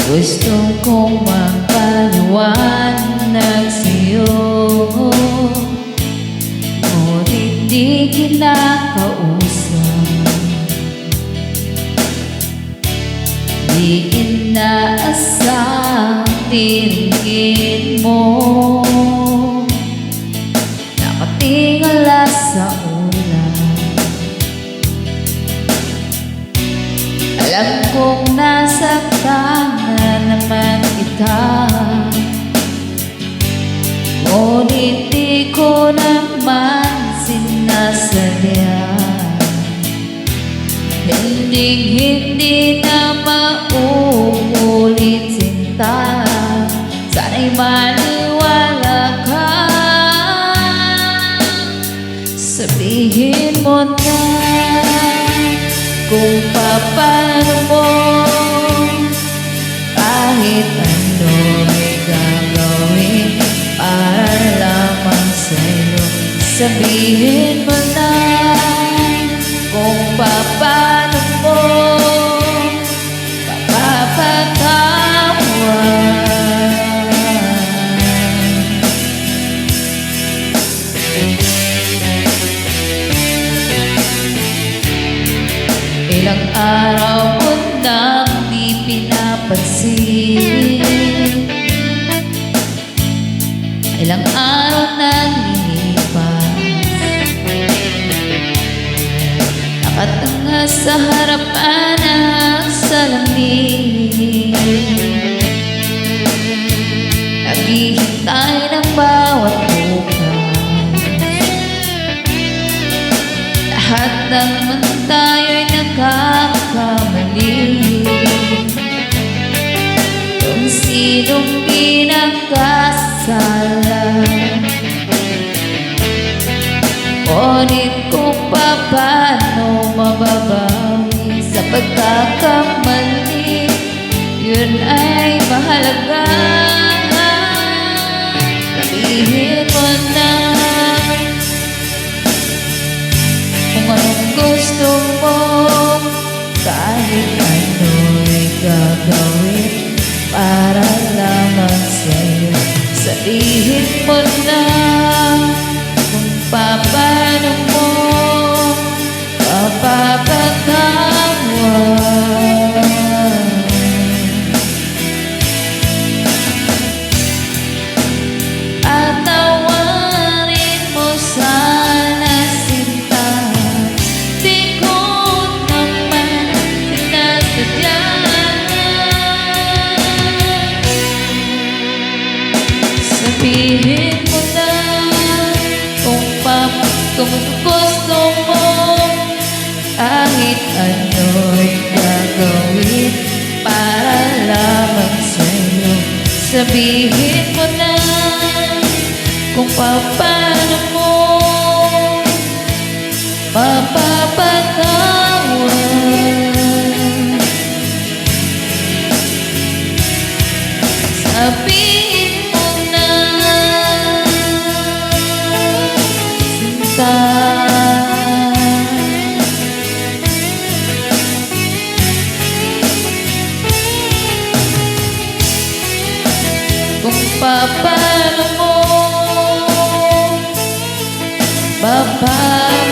Gusto kong magpaliwanag sa'yo, ngunit di kinakausap. Di inaasang tiringin mo, nakatingala sa ulan. Alam kong nasaktan na naman kita, ngunit di ko naman sinasadya. Hindi na mauulit sinta, sana'y maniwala ka. Sabihin mo na kung paano mo, kahit ano'y gagawin para lamang sa'yo. Sabihin mo na kung paano mo mapapatawan. Ilang araw mo nang di pinapansin, ilang araw nang lilipas, nakatanga sa harapan ng salamin, naghihintay ng bawat bukas. Lahat naman tayo'y nagkakamali, kung sinong pinagkasala. Ngunit kung paano mababawi sa pagkakamali, yun ay mahalaga. Sabihin mo na kung anong gusto mo, kahit ano'y gagawin para lamang sa'yo. Sabihin mo na kung paano mo mapapatawan. At tawarin mo sana sinta, di ko naman sinasadya. Sabihin mo na kung gusto mo, kahit ano'y gagawin para lamang sa'yo. Sabihin mo na kung paano mo mapapatawan. Sabihin mo na sinta, kung paano mo mapapatawan.